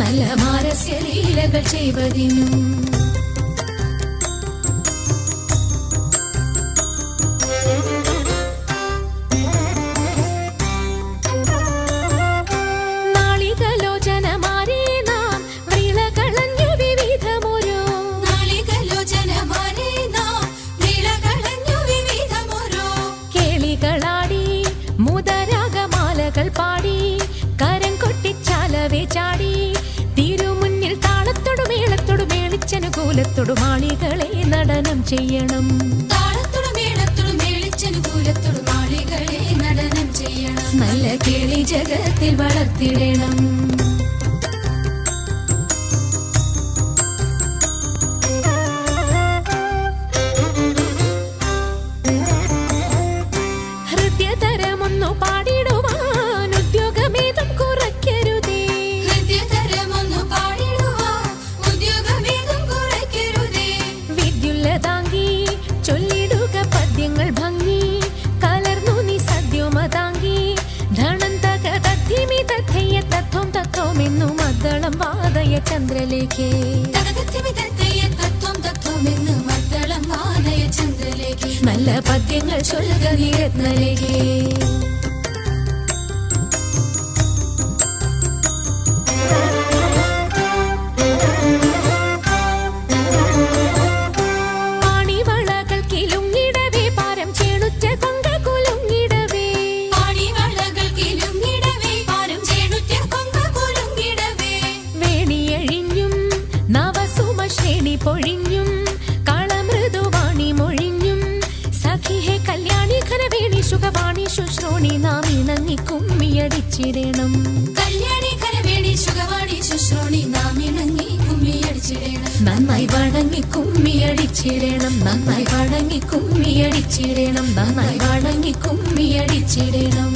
നല്ല മാരസ്യ ലീലകൾ ചെയ്വതിനും മേളത്തോടു മാളികളെ നടനം ചെയ്യണം. താളത്തോടു മേളത്തോടു മേളിച്ചനുകൂലത്തോടു മാളികളെ നടനം ചെയ്യണം. നല്ല കേളി ജഗത്തിൽ വളർത്തിടണം. ഹൃദയതരമൊന്നു പാടിടുവാൻ ഉദ്യോഗമേതും കുറയ്ക്കരുതേ. ഹൃദയതരമൊന്നു പാടിടുവാൻ ഉദ്യോഗമേതും കുറയ്ക്കരുതേ. വിദ്യുല്ലതാങ്കി ചൊല്ലിടുക പദ്യങ്ങൾ ഭംഗി കലർന്നു നീ സദ്യോമതാങ്കി ധണം തക തദ്ധിമി തഥയ്യ തത്വം തത്വമെന്നു മദ്ദളം വാദയ ചന്ദ്രലേഖേ. നല്ല പദ്യങ്ങൾ ചൊല്ലുക നീ രത്നലേഖേ. പാണിവളകൾ കിലുങ്ങിടവേ പാരം ചേണുറ്റ കൊങ്ക കുലുങ്ങിടവേ. പാണിവളകൾ കിലുങ്ങിടവേ പാരം ചേണുറ്റ കൊങ്ക കുലുങ്ങിടവേ. വേണിയഴിഞ്ഞും നവസുമ ശ്രേണി പൊഴിഞ്ഞും കളമൃദുവാണി മൊഴിഞ്ഞും സഖിഹേ കല്യാണി ഖരവേണി സുഖവാണി ശുശ്രോണി നാം ഇണങ്ങി കുമ്മിയടിച്ചിടണം. കല്യാണി ഖരവേണി സുഖവാണി ശുശ്രോണി നാം ഇണങ്ങി കുമ്മിയടിച്ചിടണം. നന്നായി വണങ്ങി കുമ്മിയടിച്ചിടണം. നന്നായി വണങ്ങി കുമ്മിയടിച്ചിടണം. നന്നായി വണങ്ങി കുമ്മിയടിച്ചിടണം.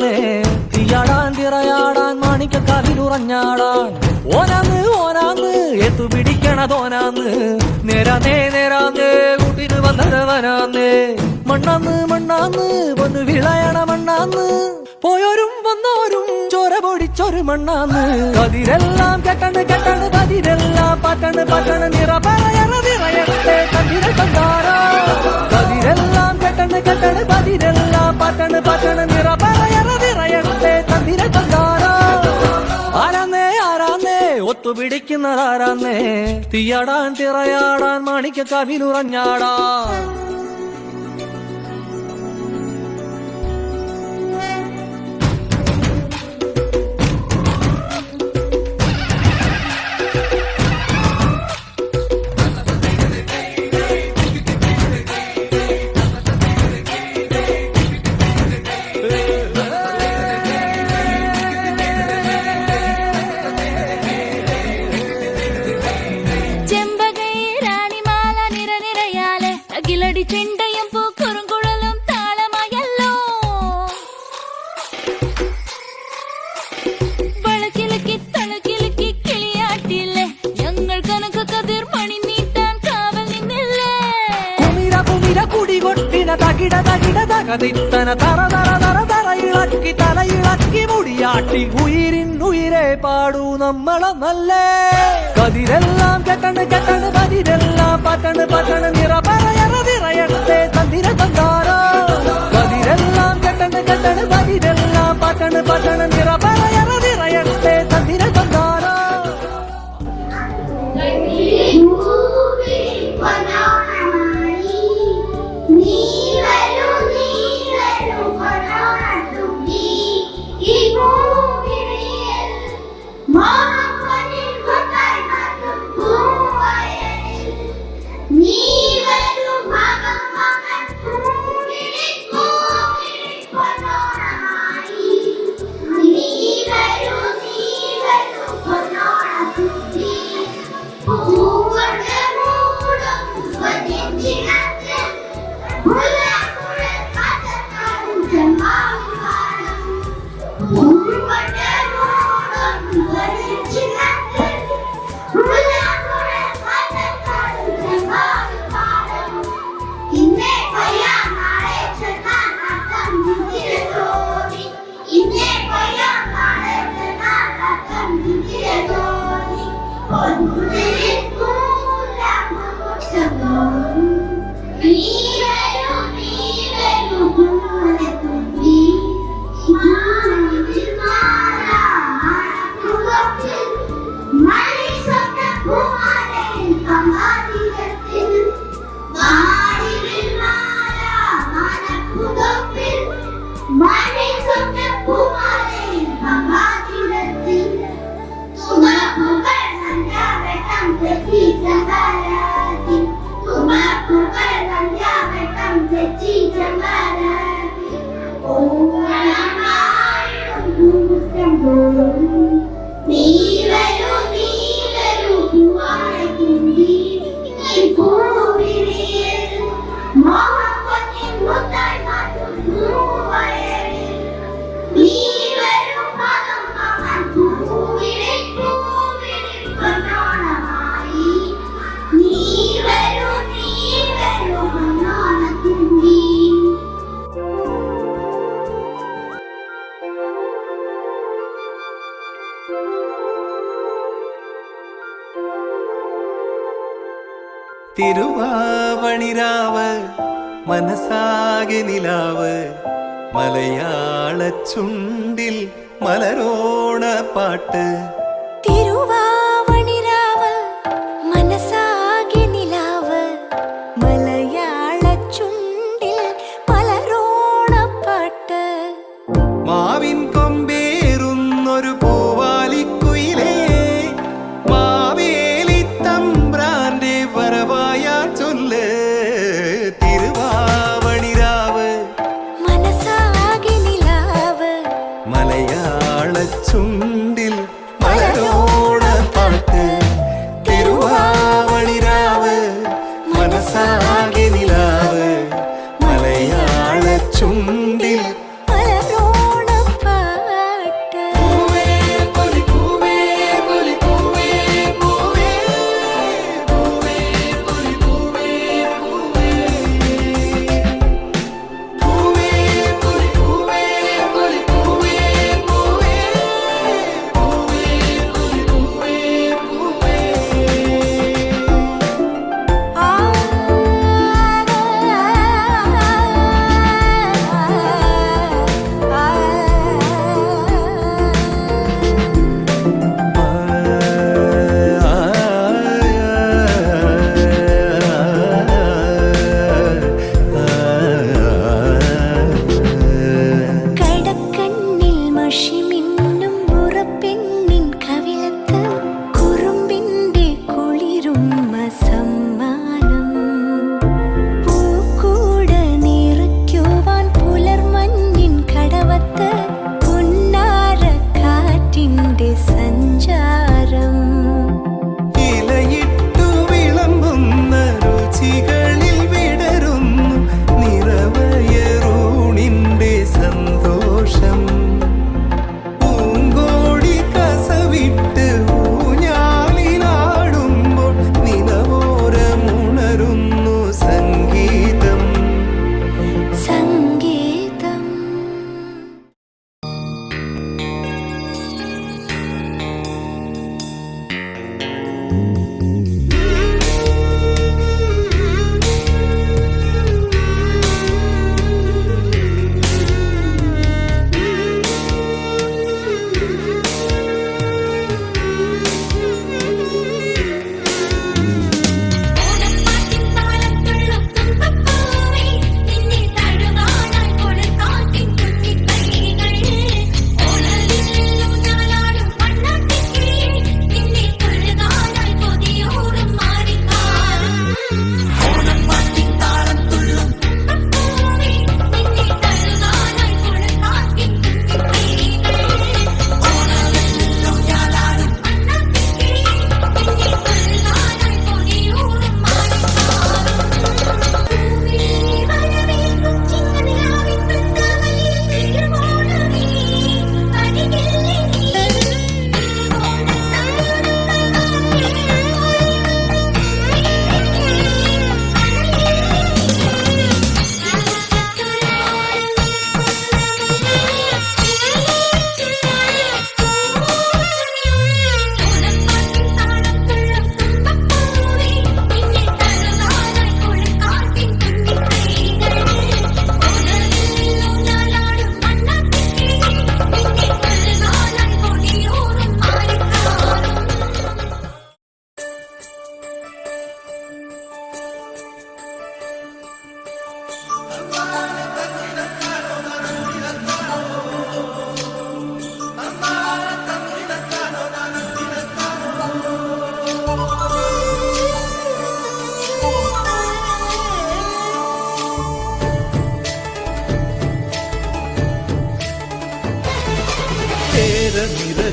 ആരാന്നേ തീയാടാൻ തിറയാടാൻ മാണിക്കക്കാതിലുറഞ്ഞാടാൻ ഓനാന്ന് ഓനാന്ന് എത്തു പിടിക്കണതോനാന്ന് നേരാന്നേ കൂട്ടിന് വന്നവനാന്നേ മണ്ണാന്ന് മണ്ണാന്ന് വന്ന് വിളയണ മണ്ണാന്ന് പോയോരും വന്നോരും ചോര പൊടിച്ചൊരു മണ്ണാന്ന് കതിരെല്ലാം കെട്ടണ് കതിരെല്ലാം പറ്റണ് നിറ പറയണേ കതിര കണ്ടാരോ കതിരെല്ലാം കെട്ടണ് കതിരെല്ലാം പറ്റണ് നിറ പറയണേ കതിര കണ്ടാരോ ആരാന്നേ ഒത്തുപിടിക്കുന്നതാരാന്നേ തീയാടാൻ തിറയാടാൻ മാണിക്ക കവിലുറഞ്ഞാടാൻ ചെണ്ടയും പൂക്കുറുങ്കുഴലും താളമായല്ലോ വളക്കിലക്കി തളക്കിലക്കി കിളിയാട്ടില്ലേ ഞങ്ങൾ കനക കതിർ മണി നീട്ടാൻ കാവൽ നിന്നില്ലേ കുമിര കുടികൊട്ടിന തകിട തകതിത്തന തറ ഇളക്കി തലയിളക്കി മുടിയാട്ടി ഉയിരെ പാടൂ നമ്മളെ നല്ലേ കതിരെല്ലാം കെട്ടണ് കതിരെല്ലാം പറ്റണ് നിറ പറയണേ തന്തിര തന്താരോ കതിരെല്ലാം കെട്ടണ് കതിരെല്ലാം പറ്റണ് നിറ പറയണേ തന്തിര തന്താരോ തിരുവാവണിരാവ് മനസാകെ നിലാവ് മലയാള ചുണ്ടിൽ മലരോണ പാട്ട് തിരുവാവണിരാവ് മനസാകെ നിലാവ് മലയാള ചുണ്ടിൽ മലരോണപ്പാട്ട് മാവിൻ കൊമ്പേറുന്നൊരു പൂവാലിക്കുയിലേ മാവേലി തമ്പ്രാന്റെ വരവായാ ചൊല്ല് തിരുവാവണിരാവ് മനസാകെ നിലാവ് മലയാള ചുണ്ടിൽ മലരോണ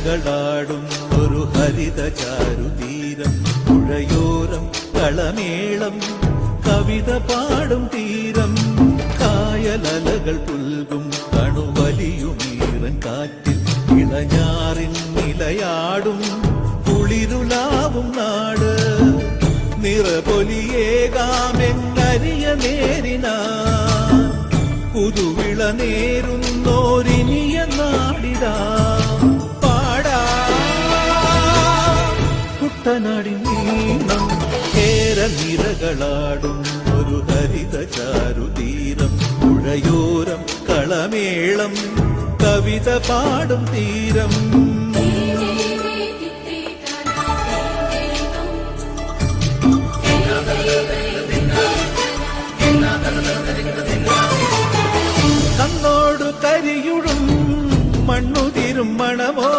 നിരകളാടും ഒരു ഹരിത ചാരുതീരം പുഴയോരം കളമേളം കവിത പാടും തീരം കായലലകൾ പുൽകും കണുവലിയുമീറൻ കാറ്റിൽ ഇളഞ്ഞാറിൻ നിലയാടും കുളിരുലാവും നാട് നിറപൊലിയേകാമെന്നരിയ നേരിനാ പുതുവിള നേരുന്നോരിനിയ നാടിതാ പാടാ കുട്ടനാടിൻ നീണം കേരനിരകളാടും ഒരു ഹരിത ചാരുതീരം പുഴയോരം കളമേളം കവിത പാടും തീരം കണ്ണോടു കരിയുടും മണ്ണുതിരും മണമോ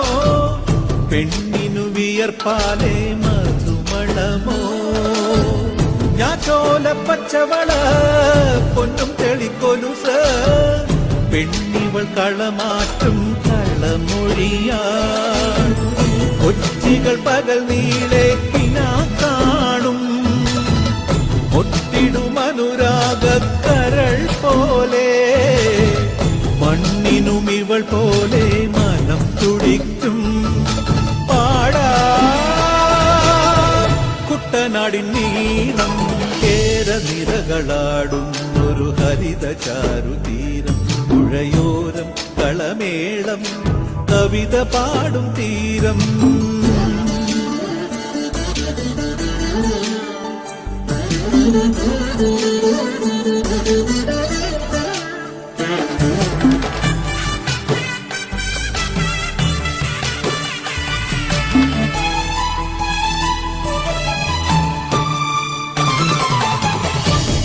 പെണ്ണിനു വിയർപ്പാലേ മധുമണമോ ഞാച്ചോല പച്ചവള പൊന്നും തെളിക്കൊലുസ് പെണ്ണിവൾ കളമാറ്റും കളമൊഴിയാ കൊച്ചികൾ പകൽ നീളെ പിന്നാ കാണും ഒട്ടിടുമനുരാഗക്കരൾ പോലെ മണ്ണിനും ഇവൾ പോലെ മനം തുടിക്കും പാടാ കുട്ടനാടിൻ നീളം കേരനിരകളാടും ഒരു ഹരിത ചാരുതീരം പുഴയോരം കളമേളം കവിത പാടും തീരം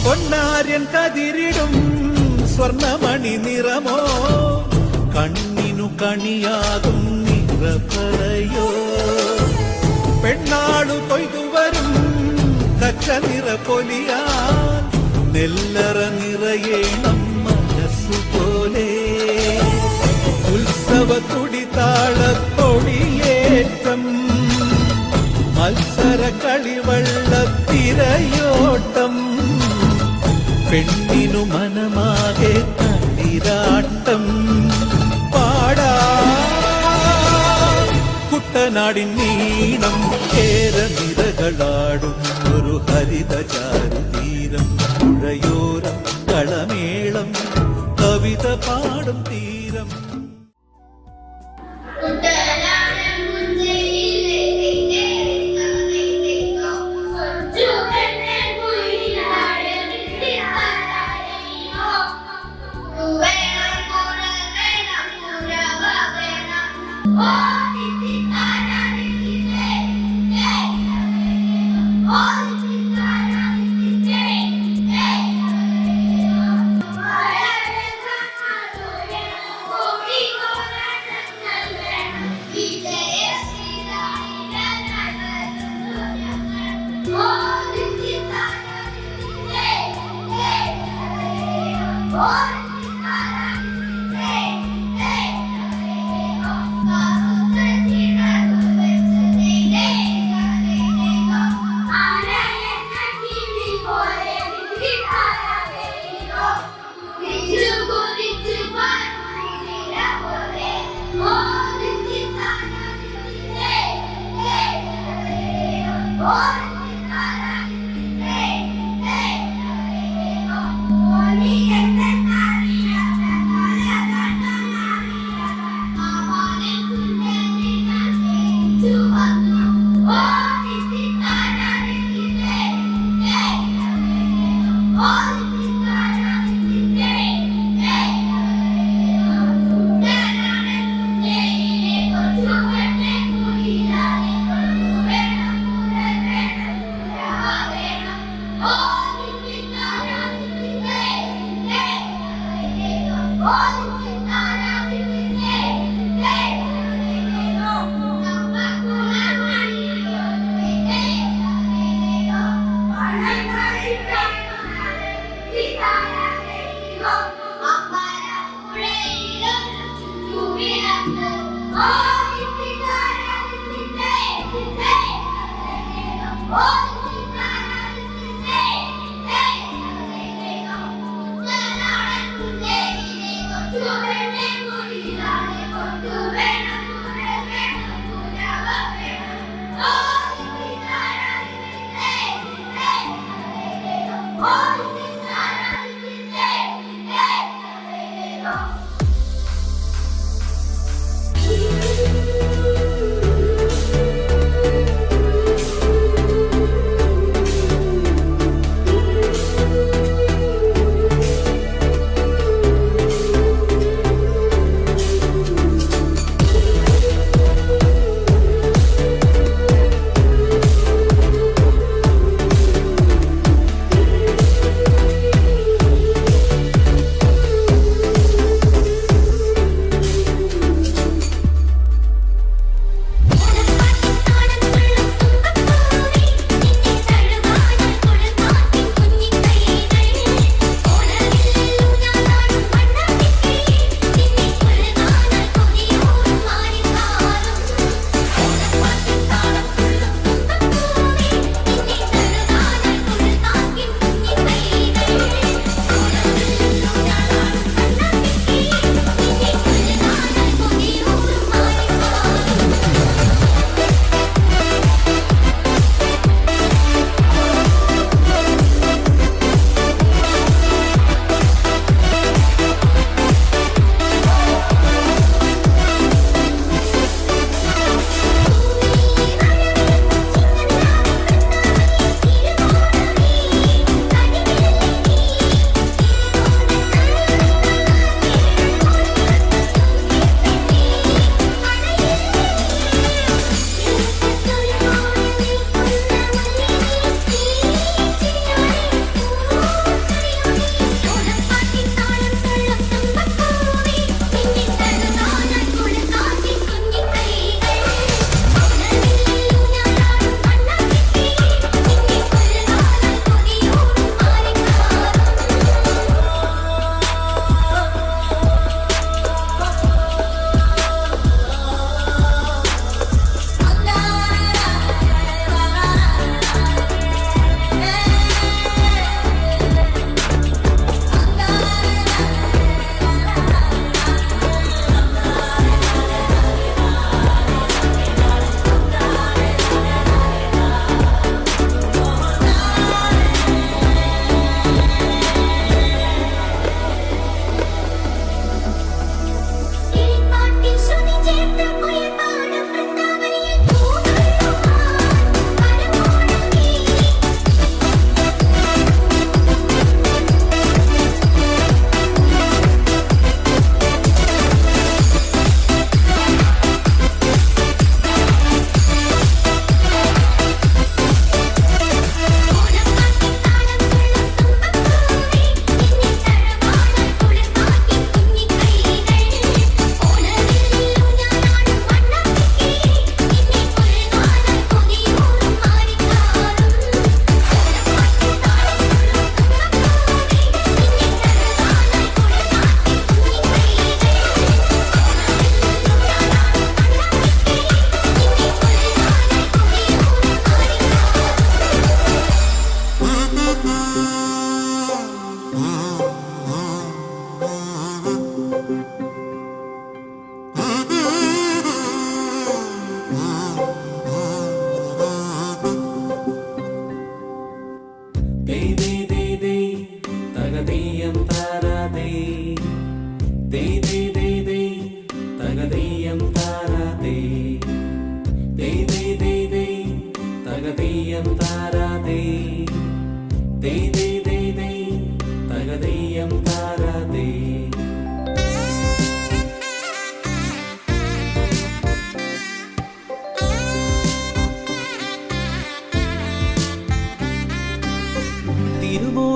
പൊന്നാര്യൻ കതിരിടും സ്വർണമണി നിറമോ കണ്ണിനു കണിയാകും നിറപറയോ പെണ്ണാളു കൊയ്തുവരും കച്ച നിറ പൊലിയാൻ നെല്ലറ നിറയേണം മനസ്സുപോലെ ഉത്സവ തുടിതാളത്തൊടിയേറ്റം മത്സര കളിവള്ളത്തിരയോട്ടം പെണ്ണിനു മനമാകെ തളിരാട്ടം പാടാ കുട്ടനാടിൻ നീളം കേരനിരകളാടും ഒരു ഹരിത ചാരുതീരം പുഴയോരം കളമേളം കവിത പാടും തീരം Oh,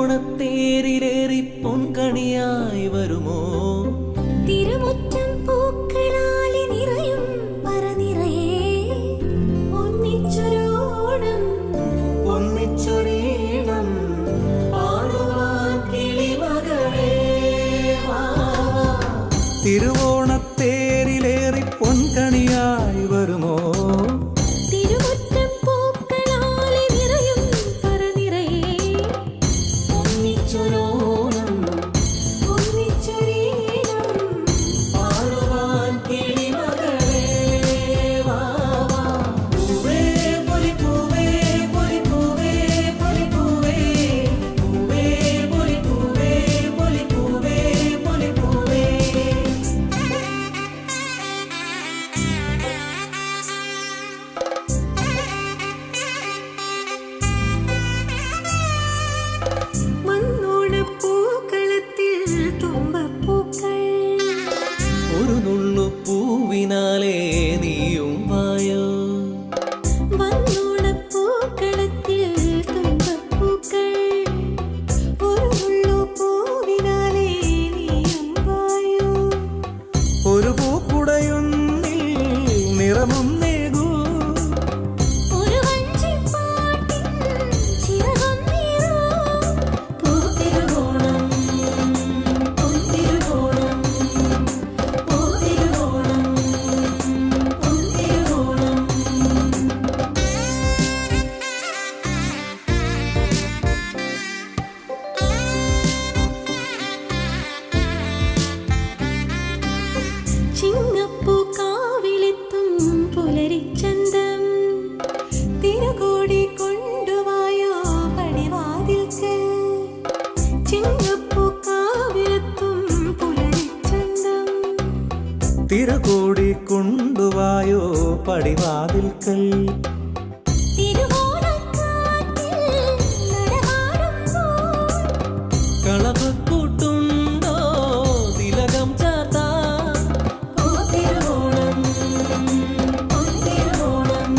തിരുവോണത്തേരിലേറി പൊൻകണിയായി വരുമോ? തിരുമുറ്റം പൂക്കളാലെ നിറയും പറനിറയെ ഒന്നിച്ചൊരോണം ഒന്നിച്ചൊരീണം പാടുവാൻ കിളിമകളേ വാ. തിരുവോണത്തേരിലേറി പൊൻകണിയായി വരുമോ? തിരുമുറ്റം പൂക്കളാലെ നിറയും തിരുകൂടി കൊണ്ടുവായോ പടിവാതിൽക്കൽ. തിരുവോണക്കാറ്റിൽ നടമാടുമ്പോൾ കളഭക്കൂട്ടുണ്ടോ തിലകം ചാർത്താൻ. പൂതിരുവോണം, പൊന്തിരുവോണം,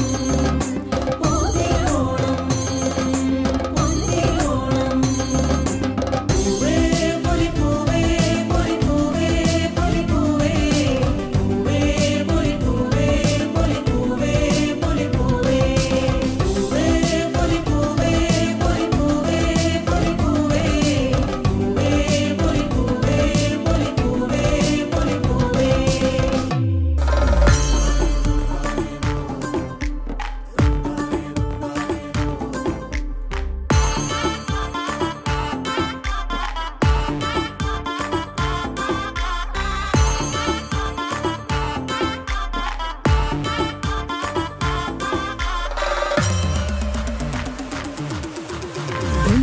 പൂതിരുവോണം, പൊന്തിരുവോണം. പൂവേ പൊലിപ്പൂവേ പൊലിപ്പൂവേ പൊലിപ്പൂവേ പൂവേ പൊലിപ്പൂവേ പൊലിപ്പൂവേ പൊലിപ്പൂവേ പൂവേ പൊലിപ്പൂവേ പൊലിപ്പൂവേ പൊലിപ്പൂവേ പൂവേ പൊലിപ്പൂവേ പൊലിപ്പൂവേ പൊലിപ്പൂവേ.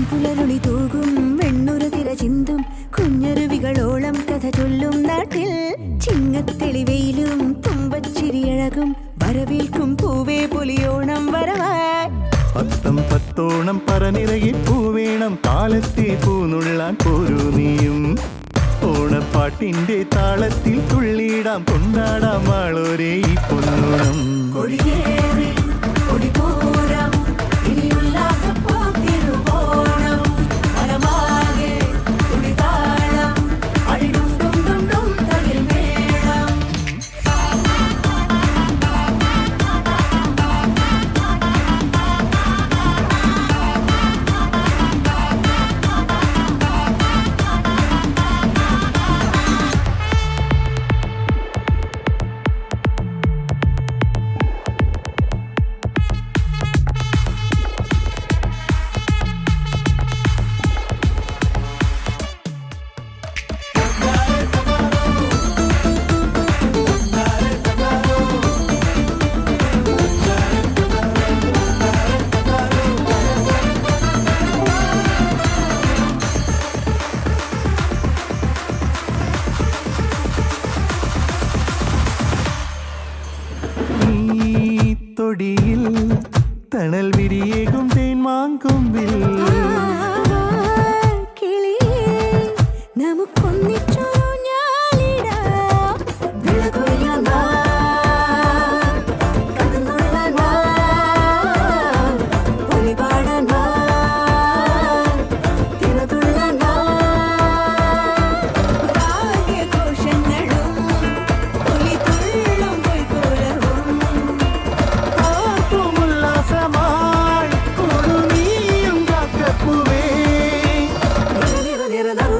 പുലരുളി തൂകും വെണ്ണുര തിര ചിന്തും കുഞ്ഞരുവികളോളം കഥ ചൊല്ലും നാട്ടിൽ ചിങ്ങത്തെളിവെയിലും തുമ്പച്ചിരിയഴകും വരവേൽക്കും പൂവേ പൊലിയോണം വരവായി. പത്തം പത്തോണം പറനിറകി പൂവേണം കാലത്തെ പൂനുള്ളാൻ പോരൂ നീയും. ഓണപ്പാട്ടിന്റെ താളത്തിൽ തുള്ളിയിടാം കൊണ്ടാടാം ആളോരേ ഈ പൊന്നോണം. കൊടിയേറി കൊടിപോരാം ഇനി ഉല്ലാസപ്പൂ തിരുവോണം മനമാകെ തുടിതാളം അടിടും ഡും ഡും ഡും തകിൽ മേളം. ഈ തൊടിയിൽ തണൽ വിരിയേകും തേന്മാങ്കൊമ്പിൽ കിളിയേ നമുക്കൊന്നിച്ചൊരു ഞാലിടാം വിളകൊഴിയാൻ വാ കടന്നുള്ളാൻ വാ പൊലിപാടാൻ വാ തിരതുള്ളാൻ വാ ഭാഗ്യഘോഷങ്ങളും പൊലിതുള്ളും പൊയ്ക്കോലവും ഉല്ലാസമായി കൊടുനീയും കാക്കപ്പൂവേ.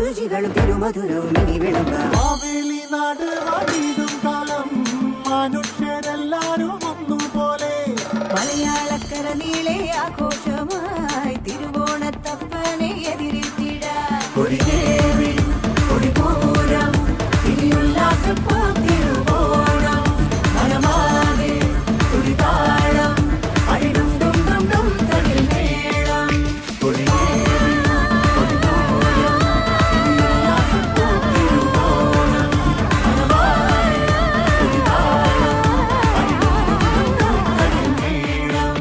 രുചികളും തിരുമധുരവും ഇനി വിളമ്പാം. മാവേലി നാട് വാടിയിടും കാലം മനുഷ്യരെല്ലാരും ഒന്നുപോലെ. മലയാളക്കര നീളെ ആഘോഷമായി തിരുവോണത്തപ്പനെ എതിരേറ്റിടാം. കൊടിയേറി കൊടിപോരാം ഇനി ഉല്ലാസപ്പൂ തിരുവോണം മനമാകെ തുടിതാളം അടിടും ഡും ഡും ഡും തകിൽ മേളം. കൊടിയേറി കൊടിപോരാം ഇനി ഉല്ലാസപ്പൂ തിരുവോണം മനമാകെ തുടിതാളം അടിടും ഡും ഡും ഡും തകിൽ മേളം.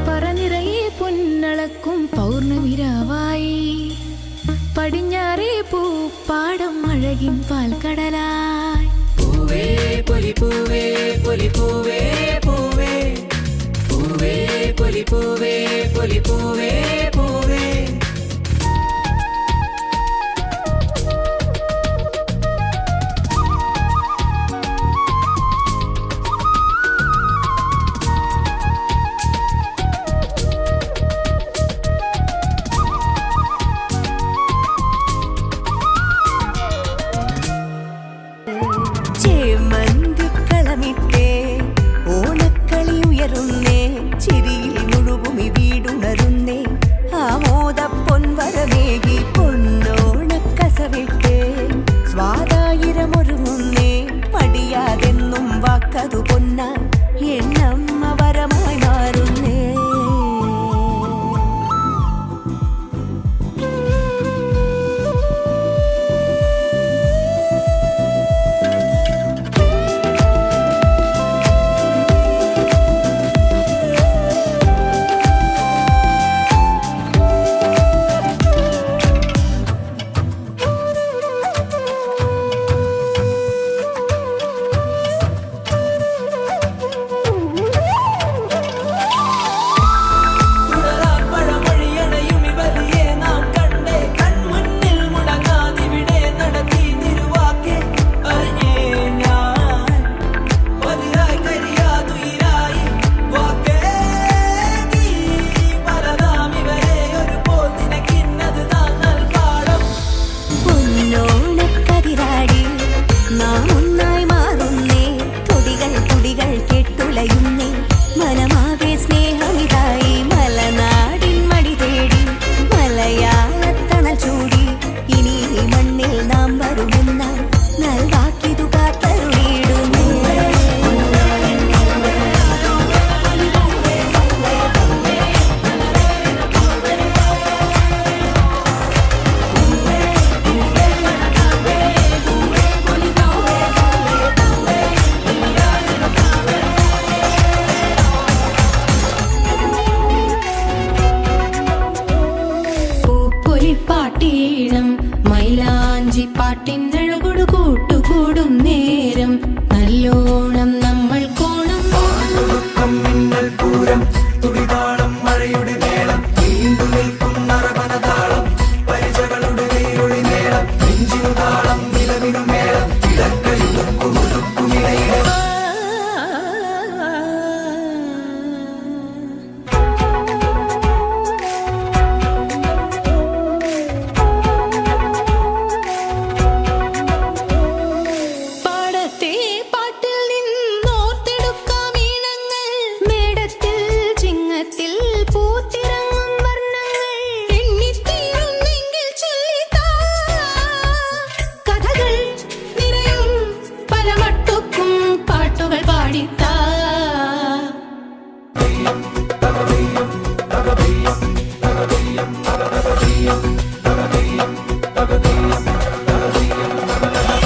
പറനിറയെ പൊന്നളക്കും പൗർണമിരാവായി പടിഞ്ഞാറേ പൂപ്പാടം അഴകിൻ പാൽക്കടലായി. പൂവേ പൊലിപ്പൂവേ പൊലിപ്പൂവേ പൂവേ പൂവേ പൊലിപ്പൂവേ പൊലിപ്പൂവേ പൂവേ.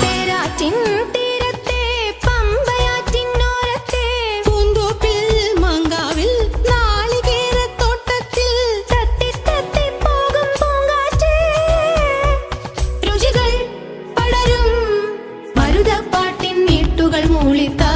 തേരാറ്റിൻ തീരത്തെ പമ്പയാറ്റിനോരത്തെ പൂന്തോപ്പിൽ മങ്കാവിൽ നാളികേരത്തോട്ടത്തിൽ തത്തി തത്തി പോകും പൂങ്കാറ്റേ രുചികൾ പടരും മരുതപ്പാട്ടിൻ നീട്ടുകൾ മൂളിത്താ